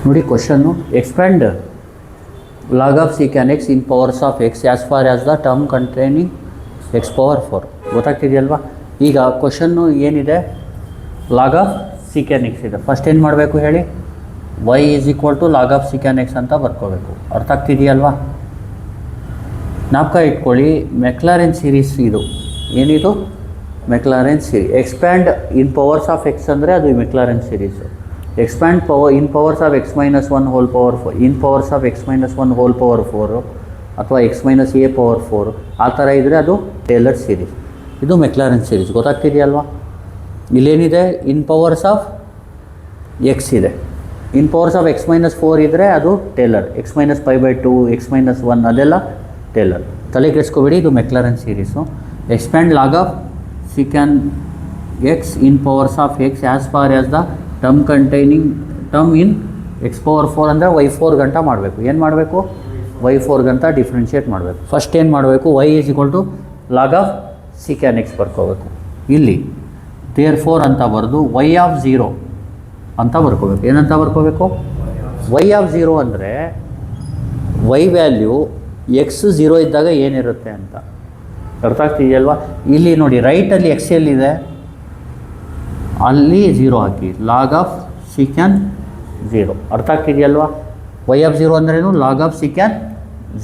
ನೋಡಿ question, expand log of secant x in powers of x as far as the term containing x power 4. ಗೊತ್ತಾಗ್ತಿದೆಯಲ್ವಾ? ಈಗ question ಏನಿದೆ, log of secant x ಇದೆ. First ಏನು ಮಾಡಬೇಕು ಹೇಳಿ, y is equal to log of secant x ಅಂತ ಬರ್ಕೋಬೇಕು. ಅರ್ಥ ಆಗ್ತಿದೆಯಲ್ವಾ? ಜ್ಞಾಪಕ ಇಟ್ಕೊಳ್ಳಿ, ಮೆಕ್ಲಾರೆನ್ ಸೀರೀಸ್ ಇದು. ಏನಿದು? Maclaurin series. Expand in powers of x ಅಂದರೆ ಅದು Maclaurin series. Expand power in powers of x minus 1 whole power 4, in powers of x minus 1 whole power 4 ಅಥವಾ ಎಕ್ಸ್ ಮೈನಸ್ ಎ ಪವರ್ 4 ಆ ಥರ ಇದ್ದರೆ ಅದು Taylor series. ಇದು Maclaurin series. ಗೊತ್ತಾಗ್ತಿದೆಯಲ್ವಾ? ಇಲ್ಲೇನಿದೆ, ಇನ್ ಪವರ್ಸ್ ಆಫ್ ಎಕ್ಸ್ ಇದೆ. In powers of x minus 4 ಇದ್ದರೆ ಅದು Taylor. X minus 5/2, x minus 1 ಅದೆಲ್ಲ ಟೇಲರ್. ತಲೆ ಕೆಡಿಸ್ಕೋಬೇಡಿ, ಇದು Maclaurin series. Expand log of secant x in powers of x as far as the term containing term in x power 4 ಅಂದರೆ y4 ಗಂಟ ಮಾಡಬೇಕು. ಏನು ಮಾಡಬೇಕು? y4 ಗಂಟ ಡಿಫ್ರೆನ್ಷಿಯೇಟ್ ಮಾಡಬೇಕು. ಫಸ್ಟ್ ಏನು ಮಾಡಬೇಕು, y is equal to log of secant x ಬರ್ಕೋಬೇಕು. ಇಲ್ಲಿ ದೇರ್ 4 ಅಂತ ಬರೆದು y ಆಫ್ 0 ಅಂತ ಬರ್ಕೋಬೇಕು. ಏನಂತ ಬರ್ಕೋಬೇಕು? y ಆಫ್ 0 ಅಂದರೆ y ವ್ಯಾಲ್ಯೂ ಎಕ್ಸ್ 0 ಇದ್ದಾಗ ಏನಿರುತ್ತೆ ಅಂತ. ಅರ್ಥ ಆಗ್ತಿದೆಯಲ್ವಾ? ಇಲ್ಲಿ ನೋಡಿ, ರೈಟಲ್ಲಿ ಎಕ್ಸ್ ಎಲ್ಲಿದೆ ಅಲ್ಲಿ 0 ಹಾಕಿ, ಲಾಗ್ ಆಫ್ ಸಿಕ್ಯಾನ್ 0. ಅರ್ಥ ಆಗ್ತಿದೆಯಲ್ವಾ? y ಆಫ್ 0 ಅಂದ್ರೇನು? Log of secant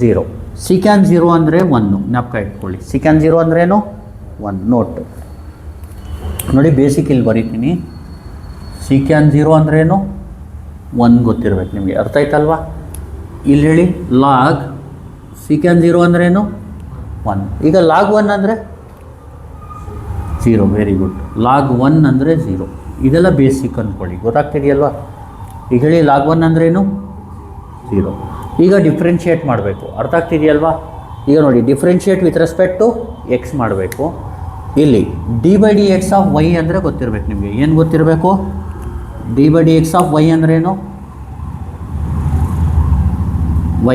0. ಸಿಕ್ಯಾನ್ 0 ಅಂದರೆ 1. ಜ್ಞಾಪಕ ಇಟ್ಕೊಳ್ಳಿ, ಸಿಕ್ಯಾನ್ 0 ಅಂದ್ರೇನು? 1. ನೋಟ್ ನೋಡಿ, ಬೇಸಿಕ್ ಇಲ್ಲಿ ಬರೀತೀನಿ. ಸಿಕ್ಯಾನ್ 0 ಅಂದ್ರೇನು? 1 ಗೊತ್ತಿರ್ಬೇಕು ನಿಮಗೆ. ಅರ್ಥ ಆಯ್ತಲ್ವಾ? ಇಲ್ಲಿ ಹೇಳಿ, ಲಾಗ್ ಸಿಕ್ಯಾನ್ 0 ಅಂದ್ರೇನು? 1. ಈಗ ಲಾಗ್ 1 ಅಂದರೆ 0. Very good. ಲಾಗ್ 1 ಅಂದರೆ 0. ಇದೆಲ್ಲ ಬೇಸಿಕ್ ಅಂದ್ಕೊಳ್ಳಿ. ಗೊತ್ತಾಗ್ತಿದೆಯಲ್ವಾ? ಈಗ ಹೇಳಿ, ಲಾಗ್ 1 ಅಂದ್ರೇನು? 0. ಈಗ ಡಿಫ್ರೆನ್ಷಿಯೇಟ್ ಮಾಡಬೇಕು. ಅರ್ಥ ಆಗ್ತಿದೆಯಲ್ವಾ? ಈಗ ನೋಡಿ, differentiate with respect to x ಮಾಡಬೇಕು. ಇಲ್ಲಿ d by d x of y ಅಂದರೆ ಗೊತ್ತಿರಬೇಕು ನಿಮಗೆ. ಏನು ಗೊತ್ತಿರಬೇಕು? D by d x of y ಅಂದ್ರೇನು?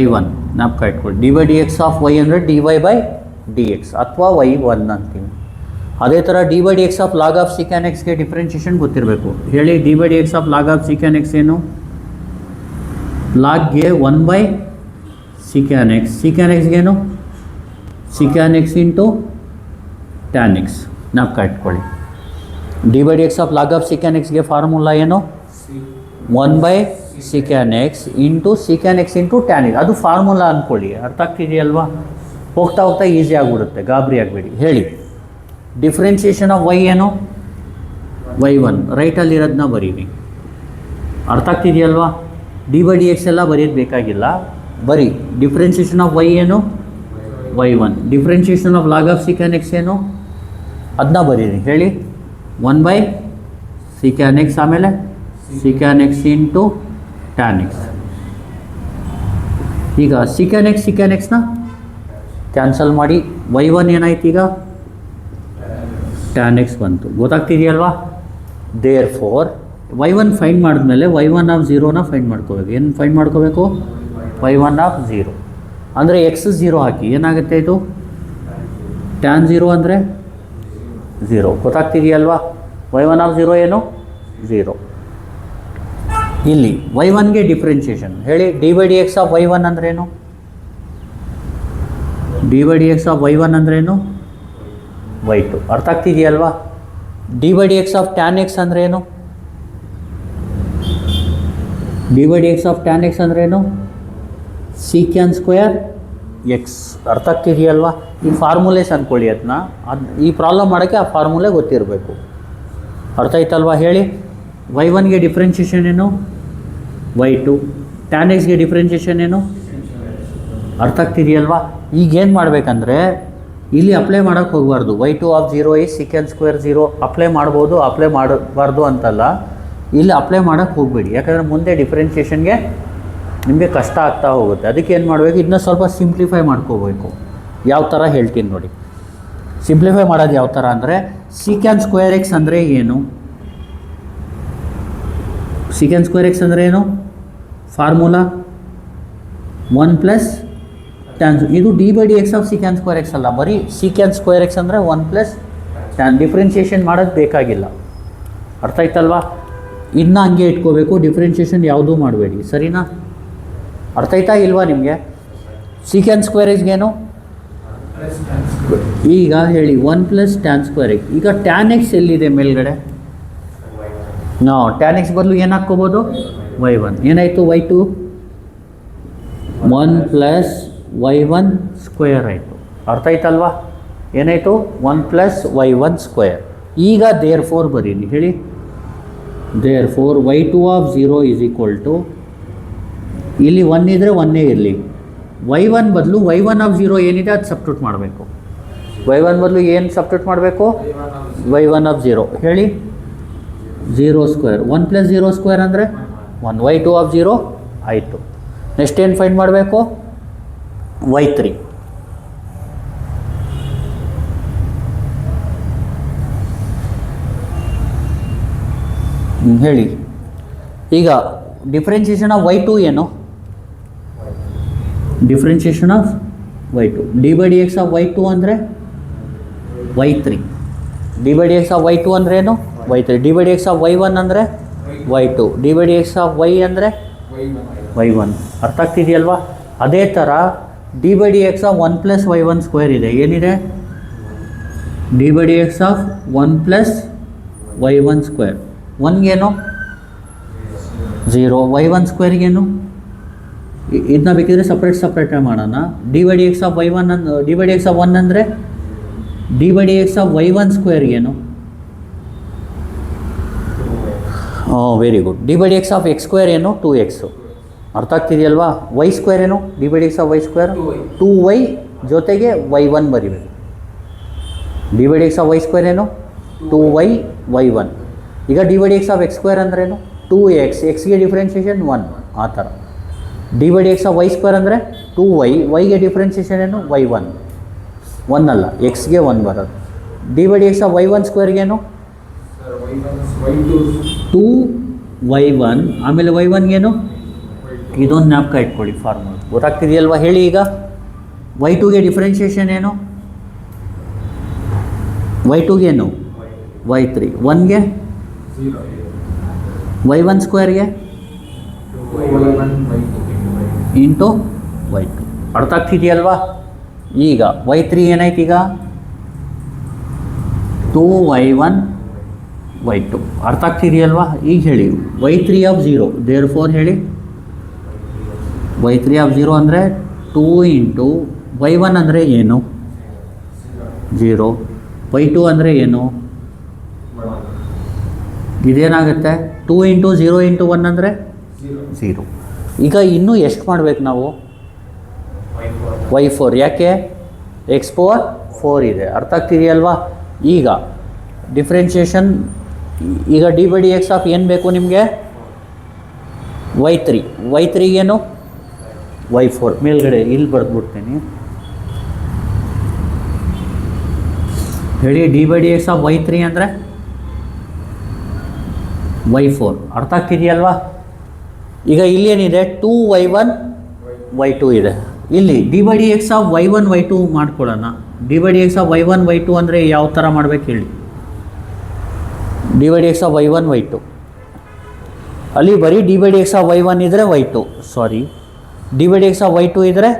y1. ಜ್ಞಾಪಕ ಇಟ್ಕೊಳ್ಳಿ, d by d x of y ಅಂದರೆ d y by d x ಅಥವಾ y1 ಅಂತೀವಿ. ಅದೇ ಥರ d by d x of log of secant ಎಕ್ಸ್ಗೆ ಡಿಫ್ರೆನ್ಷಿಯೇಷನ್ ಗೊತ್ತಿರಬೇಕು. ಹೇಳಿ, d by d x of log of secant X ಏನು? ಲಾಗ್ಗೆ 1 ಬೈ ಸಿಕ್ಯಾನ್ ಎಕ್ಸ್. ಸಿಕ್ಯಾನ್ ಎಕ್ಸ್ಗೇನು? Secant x into tan x. ಜ್ಞಾಪಕ ಇಟ್ಕೊಳ್ಳಿ, d by d x of log of secant ಎಕ್ಸ್ಗೆ formula ಏನು? 1 by secant x into secant x into tan x. ಅದು formula ಅಂದ್ಕೊಳ್ಳಿ. ಅರ್ಥ ಆಗ್ತಿದೆಯಲ್ವಾ? ಹೋಗ್ತಾ ಹೋಗ್ತಾ ಈಸಿ ಆಗಿಬಿಡುತ್ತೆ, ಗಾಬರಿ ಆಗಬೇಡಿ. ಹೇಳಿ, ಡಿಫ್ರೆನ್ಷಿಯೇಷನ್ ಆಫ್ ವೈ ಏನು? y1. ರೈಟಲ್ಲಿರೋದನ್ನ ಬರೀರಿ. ಅರ್ಥ ಆಗ್ತಿದೆಯಲ್ವಾ? ಡಿ ಬೈ ಡಿ ಎಕ್ಸ್ ಎಲ್ಲ ಬರೆಯೋದು ಬೇಕಾಗಿಲ್ಲ, ಬರೀ ಡಿಫ್ರೆನ್ಷಿಯೇಷನ್ ಆಫ್ ವೈ ಏನು? y1. Differentiation of log of secant X ಏನು? ಅದನ್ನ ಬರೀರಿ. ಹೇಳಿ, 1 ಬೈ ಸಿಕ್ಯಾನ್ ಎಕ್ಸ್, ಆಮೇಲೆ secant x into tan X. ಈಗ ಸಿಕ್ಯಾನ್ ಎಕ್ಸ್ನ ಕ್ಯಾನ್ಸಲ್ ಮಾಡಿ, y1 ಏನಾಯ್ತು? ಈಗ ಟ್ಯಾನ್ ಎಕ್ಸ್ ಬಂತು. ಗೊತ್ತಾಗ್ತಿದೆಯಲ್ವಾ? ದೇರ್ ಫೋರ್ y1 ಫೈಂಡ್ ಮಾಡಿದ್ಮೇಲೆ y1 ಆಫ್ 0ನ ಫೈಂಡ್ ಮಾಡ್ಕೋಬೇಕು. ಏನು ಫೈಂಡ್ ಮಾಡ್ಕೋಬೇಕು? y1 ಆಫ್ 0 ಅಂದರೆ ಎಕ್ಸ್ 0 ಹಾಕಿ. ಏನಾಗುತ್ತೆ ಇದು? ಟ್ಯಾನ್ 0 ಅಂದರೆ 0. ಗೊತ್ತಾಗ್ತಿದೆಯಲ್ವಾ? y1 ಆಫ್ 0 ಏನು? 0. ಇಲ್ಲಿ y1ಗೆ ಡಿಫ್ರೆನ್ಷಿಯೇಷನ್ ಹೇಳಿ, d by d x of y1 ಅಂದ್ರೇನು? D by d x of y1 ಅಂದ್ರೇನು? y2. ಅರ್ಥ ಆಗ್ತಿದೆಯಲ್ವಾ? D by d x of tan x ಅಂದ್ರೇನು? D by d x of tan x ಅಂದ್ರೇನು? Secant square x. ಅರ್ಥ ಆಗ್ತಿದೆಯಲ್ವಾ? ಈ ಫಾರ್ಮುಲೇಸ್ ಅಂದ್ಕೊಳ್ಳಿ ಅದನ್ನ. ಈ ಪ್ರಾಬ್ಲಮ್ ಮಾಡೋಕ್ಕೆ ಆ ಫಾರ್ಮುಲೆ ಗೊತ್ತಿರಬೇಕು. ಅರ್ಥ ಆಯ್ತಲ್ವಾ? ಹೇಳಿ, y1ಗೆ ಡಿಫ್ರೆನ್ಷಿಯೇಷನ್ ಏನು? y2. ಟ್ಯಾನ್ ಎಕ್ಸ್ಗೆ ಡಿಫ್ರೆನ್ಷಿಯೇಷನ್ ಏನು? ಅರ್ಥ ಆಗ್ತಿದೆಯಲ್ವಾ? ಈಗೇನು ಮಾಡಬೇಕಂದ್ರೆ, ಇಲ್ಲಿ ಅಪ್ಲೈ ಮಾಡೋಕ್ಕೆ ಹೋಗಬಾರ್ದು. y2 of 0 is secant square 0. Apply ಮಾಡ್ಬೋದು, ಅಪ್ಲೈ ಮಾಡಬಾರ್ದು ಅಂತಲ್ಲ. ಇಲ್ಲಿ ಅಪ್ಲೈ ಮಾಡೋಕ್ಕೆ ಹೋಗಬೇಡಿ, ಯಾಕಂದರೆ ಮುಂದೆ ಡಿಫ್ರೆನ್ಷಿಯೇಷನ್ಗೆ ನಿಮಗೆ ಕಷ್ಟ ಆಗ್ತಾ ಹೋಗುತ್ತೆ. ಅದಕ್ಕೆ ಏನು ಮಾಡಬೇಕು, ಇದನ್ನ ಸ್ವಲ್ಪ ಸಿಂಪ್ಲಿಫೈ ಮಾಡ್ಕೋಬೇಕು. ಯಾವ ಥರ ಹೇಳ್ತೀನಿ ನೋಡಿ. ಸಿಂಪ್ಲಿಫೈ ಮಾಡೋದು ಯಾವ ಥರ ಅಂದರೆ, ಸಿಕ್ಯಾನ್ ಸ್ಕ್ವೇರ್ ಎಕ್ಸ್ ಅಂದರೆ ಏನು? ಸಿಕ್ಯಾನ್ ಸ್ಕ್ವೇರ್ ಎಕ್ಸ್ ಅಂದರೆ ಏನು? Formula 1 plus tan. ಇದು d by d x of secant square x ಅಲ್ಲ, ಬರೀ ಸಿಕ್ಯಾನ್ ಸ್ಕ್ವೇರ್ ಎಕ್ಸ್ ಅಂದರೆ 1 ಪ್ಲಸ್ ಟ್ಯಾನ್. ಡಿಫ್ರೆನ್ಷಿಯೇಷನ್ ಮಾಡೋದು ಬೇಕಾಗಿಲ್ಲ. ಅರ್ಥ ಆಯ್ತಲ್ವಾ? ಇನ್ನು ಹಂಗೆ ಇಟ್ಕೋಬೇಕು, ಡಿಫ್ರೆನ್ಷಿಯೇಷನ್ ಯಾವುದೂ ಮಾಡಬೇಡಿ, ಸರಿನಾ? ಅರ್ಥ ಆಯ್ತಾ ಇಲ್ವಾ ನಿಮಗೆ? ಸೀಕೆಂಡ್ ಸ್ಕ್ವೇರ್ ಇಸ್ಗೇನು ಈಗ ಹೇಳಿ 1 + tan ಸ್ಕ್ವೇರ್ ಎಕ್ಸ್. ಈಗ ಟ್ಯಾನ್ ಎಕ್ಸ್ ಎಲ್ಲಿದೆ ಮೇಲ್ಗಡೆ? ನಾವು ಟ್ಯಾನ್ ಎಕ್ಸ್ ಬದಲು ಏನು ಹಾಕ್ಕೋಬೋದು? y1. ಏನಾಯಿತು? y2 1 + y1 ಸ್ಕ್ವೇರ್ ಆಯಿತು. ಅರ್ಥ ಆಯ್ತಲ್ವಾ? ಏನಾಯಿತು? 1 + y1 ಸ್ಕ್ವೇರ್. ಈಗ ದೇರ್ ಫೋರ್ ಬರೀನಿ, ಹೇಳಿ. ದೇರ್ ಫೋರ್ y2 ಆಫ್ 0 = ಇಲ್ಲಿ 1 ಇದ್ದರೆ 1 ಇರಲಿ. y1 ಬದಲು y1 ಆಫ್ 0 ಏನಿದೆ ಅದು ಸಬ್ಸ್ಟಿಟ್ಯೂಟ್ ಮಾಡಬೇಕು. y1 ಬದಲು ಏನು ಸಬ್ಸ್ಟಿಟ್ಯೂಟ್ ಮಾಡಬೇಕು? y1 of 0. ಹೇಳಿ. 0 ಸ್ಕ್ವೇರ್. 1 + 0 ಸ್ಕ್ವೇರ್ ಅಂದರೆ 1. y2 ಆಫ್ 0 ಆಯಿತು. ನೆಕ್ಸ್ಟ್ ಏನು ಫೈಂಡ್ ಮಾಡಬೇಕು? y3. ಹೇಳಿ. ಈಗ ಡಿಫ್ರೆನ್ಷಿಯೇಷನ್ ಆಫ್ y2 ಏನು? Differentiation of y2 d/dx of y2 ಅಂದರೆ y3. d/dx ಆಫ್ y2 ಅಂದರೆ ಏನು? y3. d/dx ಆಫ್ y1 ಅಂದರೆ y2. d/dx ಆಫ್ y ಅಂದರೆ y1. ಅರ್ಥ ಆಗ್ತಿದೆಯಲ್ವಾ? ಅದೇ ಥರ d/dx ಆಫ್ 1 + y1 ಸ್ಕ್ವೇರ್ ಇದೆ. ಏನಿದೆ? d/dx of 1 + y1 square. 1ಗೇನು? 0. y1 ಸ್ಕ್ವೇರ್ಗೇನು? ಇದನ್ನ ಬೇಕಿದ್ರೆ ಸಪ್ರೇಟಾಗಿ ಮಾಡೋಣ. d/dx of y1 d/dx of 1 ಅಂದರೆ d/dx ಆಫ್ y1 ಸ್ಕ್ವೇರ್ಗೇನು? Very good. d/dx of x square ಏನು? 2x. ಅರ್ಥ ಆಗ್ತಿದೆಯಲ್ವಾ? y ಸ್ಕ್ವೇರ್ ಏನು? d/dx of y square 2y ಜೊತೆಗೆ y1 ಬರಿಬೇಕು. d/dx ಆಫ್ y ಸ್ಕ್ವೇರ್ ಏನು? 2y y1. ಈಗ d/dx ಆಫ್ x ಸ್ಕ್ವೇರ್ ಅಂದ್ರೇನು? 2x. ಎಕ್ಸ್ಗೆ ಡಿಫ್ರೆನ್ಷಿಯೇಷನ್ 1. ಆ ಥರ d/dx ಆಫ್ y ಸ್ಕ್ವೇರ್ ಅಂದರೆ 2y. ವೈಗೆ ಡಿಫ್ರೆನ್ಷಿಯೇಷನ್ ಏನು? y1. 1 ಅಲ್ಲ, ಎಕ್ಸ್ಗೆ 1 ಬರೋದು. d/dx of y1 ಸ್ಕ್ವೇರ್ಗೇನು? 2y1. ಆಮೇಲೆ y1ಗೇನು? ಇದೊಂದು ಜ್ಞಾಪಕ ಇಟ್ಕೊಳ್ಳಿ, ಫಾರ್ಮುಲಾ ಗೊತ್ತಾಗ್ತಿದೆಯಲ್ವಾ? ಹೇಳಿ. ಈಗ y2ಗೆ ಡಿಫ್ರೆನ್ಷಿಯೇಷನ್ ಏನು? y2ಗೇನು? y3. 1ಗೆ y1 ಸ್ಕ್ವೇರ್ಗೆ ಇಂಟು y2. ಅರ್ಥ ಆಗ್ತಿದೆಯಲ್ವಾ? ಈಗ y3 ಏನಾಯ್ತು? ಈಗ 2y1 y2. ಅರ್ಥ ಆಗ್ತಿದೆಯಲ್ವಾ? ಈಗ ಹೇಳಿ y3 ಆಫ್ 0. ದೇರ್ ಫೋರ್ ಹೇಳಿ. y3 ಆಫ್ 0 ಅಂದರೆ 2 ಇಂಟು y1 ಅಂದರೆ ಏನು? 0. y2 ಅಂದರೆ ಏನು? ಇದೇನಾಗುತ್ತೆ? 2 ಇಂಟು 0 ಇಂಟು 1 ಅಂದರೆ 0. ಈಗ ಇನ್ನೂ ಎಷ್ಟು ಮಾಡಬೇಕು ನಾವು? y4. ಯಾಕೆ? x⁴ 4 ಇದೆ. ಅರ್ಥ ಆಗ್ತಿದೆಯಲ್ವಾ? ಈಗ ಡಿಫ್ರೆನ್ಷಿಯೇಷನ್. ಈಗ d/dx ಆಫ್ ಏನು ಬೇಕು ನಿಮಗೆ? y3. y3ಗೇನು? y4. ಮೇಲ್ಗಡೆ ಇಲ್ಲಿ ಬರೆದ್ಬಿಡ್ತೀನಿ, ಹೇಳಿ. d/dx ಆಫ್ y3 ಅಂದರೆ y4. ಅರ್ಥ ಆಗ್ತಿದೆಯಲ್ವಾ? ಈಗ ಇಲ್ಲೇನಿದೆ? 2y1 y2 ಇದೆ. ಇಲ್ಲಿ d/dx ಆಫ್ y1 y2 ಮಾಡ್ಕೊಳ್ಳೋಣ. d/dx ಆಫ್ y1 y2 ಅಂದರೆ ಯಾವ ಥರ ಮಾಡ್ಬೇಕು ಹೇಳಿ? d/dx ಆಫ್ y1 y2 ಅಲ್ಲಿ ಬರೀ d/dx ಆಫ್ y1 ಇದ್ದರೆ y2. Sorry, d/dx of y2 ಇದ್ದರೆ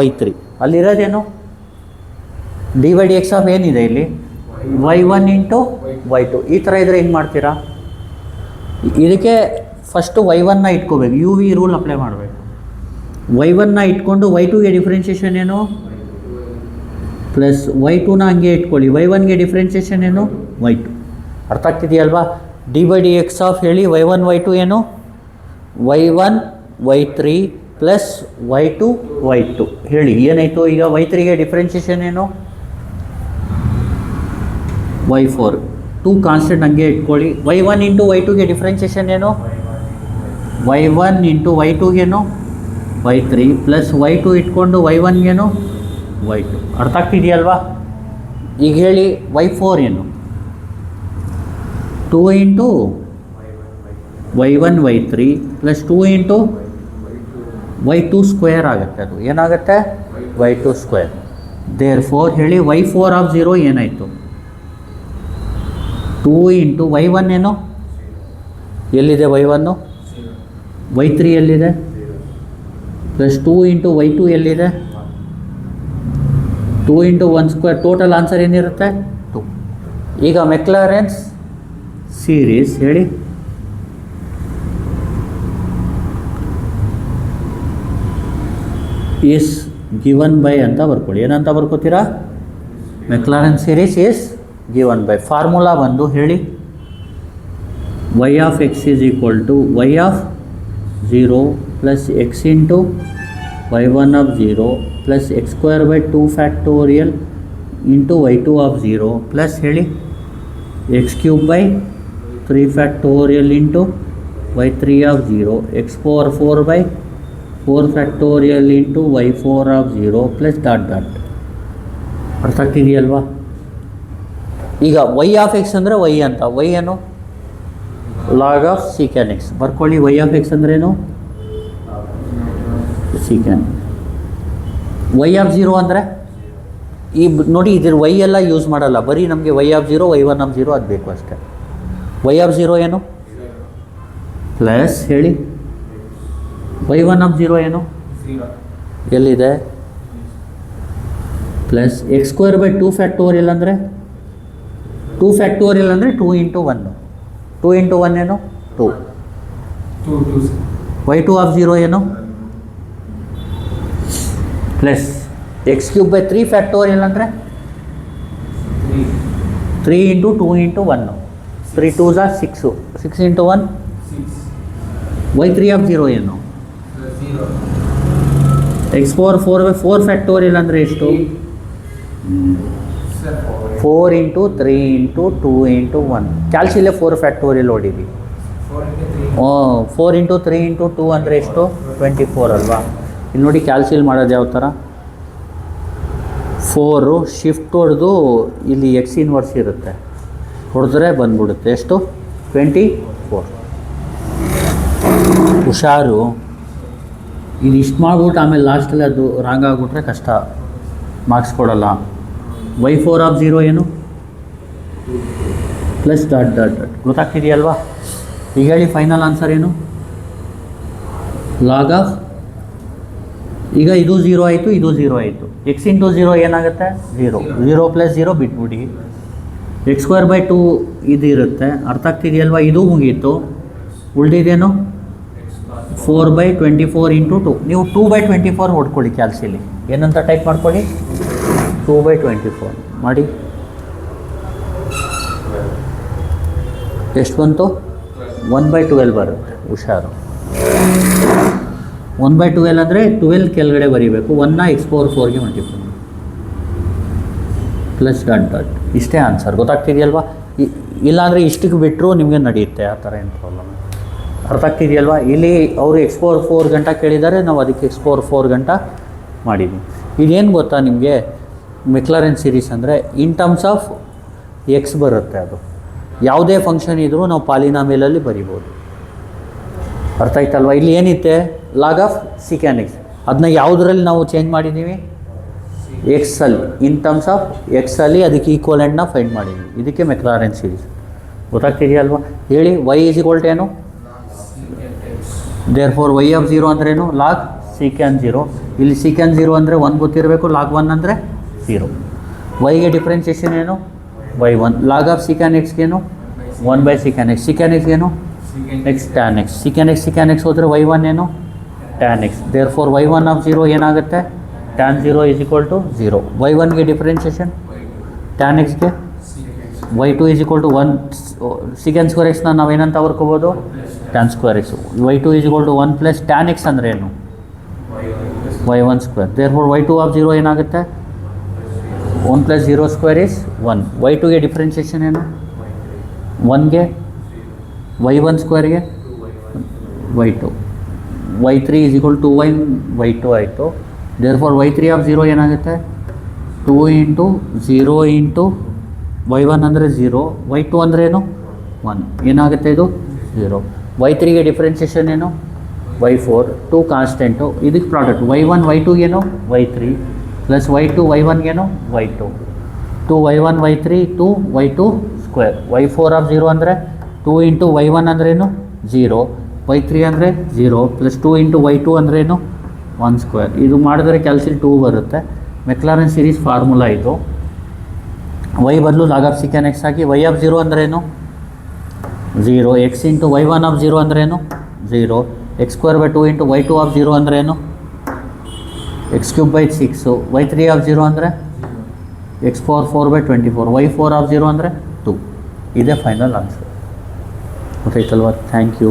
y3. ಅಲ್ಲಿರೋದೇನು? d/dx ಆಫ್ ಏನಿದೆ ಇಲ್ಲಿ? y1 into y2. ಈ ಥರ ಇದ್ದರೆ ಹೆಂಗೆ ಮಾಡ್ತೀರಾ? ಇದಕ್ಕೆ ಫಸ್ಟು y1ನ ಇಟ್ಕೋಬೇಕು. ಯು ವಿ ರೂಲ್ ಅಪ್ಲೈ ಮಾಡಬೇಕು. y1ನ ಇಟ್ಕೊಂಡು y2ಗೆ ಡಿಫ್ರೆನ್ಷಿಯೇಷನ್ ಏನು? ಪ್ಲಸ್ y2ನ ಹಂಗೆ ಇಟ್ಕೊಳ್ಳಿ. y1ಗೆ ಡಿಫ್ರೆನ್ಷಿಯೇಷನ್ ಏನು? y2. ಅರ್ಥ ಆಗ್ತಿದೆಯಲ್ವಾ? d/dx ಆಫ್ ಹೇಳಿ y1 y2 ಏನು? y1 y3 plus y2 y2. ಹೇಳಿ ಏನಾಯಿತು? ಈಗ y3ಗೆ ಡಿಫ್ರೆನ್ಷಿಯೇಷನ್ ಏನು? y4. 2 ಕಾನ್ಸ್ಟೆಂಟ್ ಹಂಗೆ ಇಟ್ಕೊಳ್ಳಿ. y1 ಇಂಟು y2ಗೆ ಡಿಫ್ರೆನ್ಷಿಯೇಷನ್ ಏನು? y1 into y2ಗೇನು? y3 plus y2 ಇಟ್ಕೊಂಡು y1ಗೇನು? y2. ಅರ್ಥ ಆಗ್ತಿದೆಯಲ್ವಾ? ಈಗ ಹೇಳಿ y4 ಏನು? 2 into y1 y3 plus 2 into y2 square ಆಗುತ್ತೆ. ಅದು ಏನಾಗುತ್ತೆ? y2 square. ದೇರ್ ಫೋರ್ ಹೇಳಿ y4 ಆಫ್ 0 ಏನಾಯಿತು? 2 ಇಂಟು y1 ಏನು? ಎಲ್ಲಿದೆ y1, y3 ಎಲ್ಲಿದೆ, ಪ್ಲಸ್ 2 ಇಂಟು y2 ಎಲ್ಲಿದೆ, 2 ಇಂಟು 1 ಸ್ಕ್ವೇರ್, ಟೋಟಲ್ ಆನ್ಸರ್ ಏನಿರುತ್ತೆ 2. ಈಗ ಮೆಕ್ಲಾರೆನ್ಸ್ ಸೀರೀಸ್ ಹೇಳಿ, ಈಸ್ ಗಿವನ್ ಬೈ ಅಂತ ಬರ್ಕೊಳ್ಳಿ. ಏನಂತ ಬರ್ಕೋತೀರಾ? Maclaurin series is given by. Formula ಬಂದು ಹೇಳಿ, y of x is equal to y of 0 plus x into y1 of 0 plus x square by 2 factorial into y2 of 0 plus ಹೇಳಿ x cube by 3 factorial into y3 of 0 x power 4 by 4 factorial into y4 of 0 plus dot dot. ಅರ್ಥ ಆಗ್ತಿದೆಯಲ್ವಾ? ಈಗ y of x ಅಂದರೆ y ಅಂತ, y ಏನು log of ಸೀಕ್ಯಾನ್ X ಬರ್ಕೊಳ್ಳಿ. y of X ಅಂದ್ರೇನು ಸೀಕ್ಯಾನ್. y of 0 ಅಂದರೆ ಈ ನೋಡಿ, ಇದ್ರ y ಎಲ್ಲ ಯೂಸ್ ಮಾಡಲ್ಲ, ಬರೀ ನಮಗೆ y ಆಫ್ 0 y1 ಆಫ್ 0 ಅದು ಬೇಕು ಅಷ್ಟೇ. y ಆಫ್ 0 ಏನು ಪ್ಲಸ್ ಹೇಳಿ y1 ಆಫ್ 0 ಏನು ಎಲ್ಲಿದೆ, plus x square by 2 factorial ಅಂದರೆ 2 ಫ್ಯಾಕ್ಟೋರಿಯಲ್ ಅಂದರೆ 2 ಇಂಟು 1, 2 ಇಂಟು 1 ಏನು 2. y2 ಆಫ್ 0 ಏನು plus X cube by 3 factorial ಅಂದರೆ 3 into 2 into 1, 3 2s are 6, 6 into 1 y3 of 0 ಏನು ಎಕ್ಸ್ ಪವರ್ 4 ಬೈ 4 ಫ್ಯಾಕ್ಟೋರಿಯಲ್ ಅಂದರೆ ಎಷ್ಟು 4 ಇಂಟು 3 ಇಂಟು 2 ಇಂಟು 1. ಕ್ಯಾಲ್ಸಿಲೆ 4 ಫ್ಯಾಕ್ಟೋರಿಯಲ್ ಹೊಡೀರಿ. 4 ಇಂಟು 3 ಇಂಟು 2 ಅಂದರೆ ಎಷ್ಟು 24 ಅಲ್ವಾ? ಇಲ್ಲಿ ನೋಡಿ ಕ್ಯಾಲ್ಸಿಲ್ ಮಾಡೋದು ಯಾವ ಥರ, 4 ಶಿಫ್ಟ್ ಹೊಡೆದು ಇಲ್ಲಿ ಎಕ್ಸ್ ಇನ್ವರ್ಸ್ ಇರುತ್ತೆ, ಹೊಡೆದ್ರೆ ಬಂದ್ಬಿಡುತ್ತೆ ಎಷ್ಟು 24. ಹುಷಾರು, ಇದು ಇಷ್ಟು ಮಾಡ್ಬಿಟ್ಟು ಆಮೇಲೆ ಲಾಸ್ಟಲ್ಲಿ ಅದು ರಾಂಗ್ ಆಗಿಬಿಟ್ರೆ ಕಷ್ಟ, ಮಾರ್ಕ್ಸ್ ಕೊಡಲ್ಲ. y4 ಆಫ್ 0 ಏನು ಪ್ಲಸ್ ಡಾಟ್ ಡಾಟ್ ಡಾಟ್. ಗೊತ್ತಾಗ್ತಿದೆಯಲ್ವಾ? ಈಗ ಹೇಳಿ ಫೈನಲ್ ಆನ್ಸರ್ ಏನು ಲಾಗ್ ಆಫ್, ಈಗ ಇದು 0 ಆಯಿತು, ಇದು 0 ಆಯಿತು, ಎಕ್ಸ್ ಇಂಟು 0 ಏನಾಗುತ್ತೆ 0, 0 ಪ್ಲಸ್ 0 ಬಿಟ್ಬಿಡಿ, ಎಕ್ಸ್ ಸ್ಕ್ವೇರ್ ಬೈ 2 ಇದು ಇರುತ್ತೆ. ಅರ್ಥ ಆಗ್ತಿದೆಯಲ್ವಾ? ಇದು ಮುಗೀತು, ಉಳಿದಿದೇನು 4 ಬೈ 24 ಇಂಟು 2. ನೀವು 2 ಬೈ 24 ಹೊಡ್ಕೊಳ್ಳಿ ಕ್ಯಾಲ್ಸಿಲಿ, ಏನಂತ ಟೈಪ್ ಮಾಡ್ಕೊಳ್ಳಿ 2 ಬೈ 24 ಮಾಡಿ. ಎಷ್ಟು ಬಂತು 1 ಬೈ 12 ಬರುತ್ತೆ. ಹುಷಾರು, 1 ಬೈ 12 ಅಂದರೆ 12 ಕೆಳಗಡೆ ಬರೀಬೇಕು, 1ನ ಎಕ್ಸ್ ಪವರ್ 4ಗೆ ಮಲ್ಟಿಪ್ಲೈ ಪ್ಲಸ್ ಡಾಟ್ ಡಾಟ್. ಇಷ್ಟೇ ಆನ್ಸರ್. ಗೊತ್ತಾಗ್ತಿದೆಯಲ್ವಾ? ಇಲ್ಲಾಂದರೆ ಇಷ್ಟಕ್ಕೆ ಬಿಟ್ಟರು ನಿಮಗೆ ನಡೆಯುತ್ತೆ, ಆ ಥರ ಏನು ಪ್ರಾಬ್ಲಮ್. ಅರ್ಥ ಆಗ್ತಿದೆಯಲ್ವಾ? ಇಲ್ಲಿ ಅವರು ಎಕ್ಸ್ ಪವರ್ 4 ಗಂಟ ಕೇಳಿದ್ದಾರೆ, ನಾವು ಅದಕ್ಕೆ ಎಕ್ಸ್ ಪವರ್ 4 ಗಂಟ ಮಾಡಿದ್ದೀವಿ. ಇದೇನು ಗೊತ್ತಾ ನಿಮಗೆ, ಮೆಕ್ಲಾರೆನ್ ಸೀರೀಸ್ ಅಂದರೆ ಇನ್ ಟರ್ಮ್ಸ್ ಆಫ್ ಎಕ್ಸ್ ಬರುತ್ತೆ. ಅದು ಯಾವುದೇ ಫಂಕ್ಷನ್ ಇದ್ದರೂ ನಾವು ಪಾಲಿನಾಮಿಯಲಲ್ಲಿ ಬರಿಬೋದು. ಅರ್ಥ ಆಯ್ತಲ್ವಾ? ಇಲ್ಲಿ ಏನಿತ್ತೆ ಲಾಗ್ ಆಫ್ ಸೀಕ್ಯಾನ್ ಎಕ್ಸ್, ಅದನ್ನ ಯಾವುದರಲ್ಲಿ ನಾವು ಚೇಂಜ್ ಮಾಡಿದ್ದೀವಿ ಎಕ್ಸಲ್ಲಿ, ಇನ್ ಟರ್ಮ್ಸ್ ಆಫ್ ಎಕ್ಸಲ್ಲಿ ಅದಕ್ಕೆ ಈಕ್ವಲೆಂಟ್ನ ಫೈಂಡ್ ಮಾಡಿದ್ದೀವಿ. ಇದಕ್ಕೆ ಮೆಕ್ಲಾರೆನ್ ಸೀರೀಸ್. ಗೊತ್ತಾಗ್ತಿದೆಯಲ್ವಾ? ಹೇಳಿ y ಈಸ್ ಈಕ್ವಲ್ ಟು ಏನು, ದೇರ್ ಫೋರ್ y ಆಫ್ 0 ಅಂದ್ರೇನು ಲಾಗ್ ಸೀಕ್ಯಾನ್ 0. ಇಲ್ಲಿ ಸೀಕ್ಯಾನ್ 0 ಅಂದರೆ 1 ಗೊತ್ತಿರಬೇಕು, ಲಾಗ್ 1 ಅಂದರೆ 0. ವೈಗೆ ಡಿಫ್ರೆನ್ಸಿಯೇಷನ್ ಏನು y1, ಲಾಗ್ ಆಫ್ ಸೀಕ್ಯಾನ್ ಎಕ್ಸ್ಗೇನು 1 ಬೈ ಸೀಕ್ಯಾನ್ ಎಕ್ಸ್, ಸೀಕ್ಯಾನ್ ಎಕ್ಸ್ಗೇನು x tan x, secant x ಹೋದರೆ y1 ಏನು tan x. Therefore y1 of 0 ಏನಾಗುತ್ತೆ ಟ್ಯಾನ್ 0 ಈಸ್ ಈಕ್ವಲ್ ಟು 0. y1ಗೆ ಡಿಫ್ರೆನ್ಸಿಯೇಷನ್ ಟ್ಯಾನ್ ಎಕ್ಸ್ಗೆ, y2 is equal to 1 secant square ಎಕ್ಸ್ನ ನಾವೇನಂತ ಬರ್ಕೋಬೋದು tan square x. y2 is equal to 1 plus tan x ಅಂದರೆ ಏನು y1 square. There four y2 of 0 ಏನಾಗುತ್ತೆ 1 plus 0 square is 1. y2ಗೆ differentiation ಏನು 1ಗೆ, y1 ಸ್ಕ್ವೇರ್ಗೆ y2, y3 is equal to y2 ಆಯಿತು. There for y3 of 0 ಏನಾಗುತ್ತೆ 2 into 0 into y1 ಅಂದರೆ 0, y2 ಅಂದರೆ ಏನು 1, ಏನಾಗುತ್ತೆ ಇದು 0. y3ಗೆ ಡಿಫ್ರೆನ್ಸಿಯೇಷನ್ ಏನು y4, 2 ಕಾನ್ಸ್ಟೆಂಟು, ಇದಕ್ಕೆ product y1 y2ಗೇನು y3 plus y2 y1ಗೇನು y2, 2 y1 y3 2 y2 square. y4 of 0 ಅಂದರೆ 2 ಇಂಟು y1 ಅಂದ್ರೇನು 0, y3 ಅಂದರೆ 0 ಪ್ಲಸ್ 2 ಇಂಟು y2 ಅಂದ್ರೇನು 1 ಸ್ಕ್ವೇರ್. ಇದು ಮಾಡಿದ್ರೆ ಕ್ಯಾಲ್ಸಿಲ್ 2 ಬರುತ್ತೆ. ಮೆಕ್ಲಾರೆನ್ ಸೀರೀಸ್ ಫಾರ್ಮುಲಾ ಇದು. y ಬದಲು log of secant X hockey y of 0 ಅಂದ್ರೇನು 0, ಎಕ್ಸ್ ಇಂಟು y1 ಆಫ್ 0 ಅಂದ್ರೇನು 0, X square by 2 into y2 of 0 ಅಂದ್ರೇನು X cube by 6, y3 of 0 ಅಂದರೆ X power 4 by 24, y4 of 0 ಅಂದರೆ 2. ಇದೇ final answer. ಗೊತ್ತಾಯ್ತಲ್ವಾ? Thank you.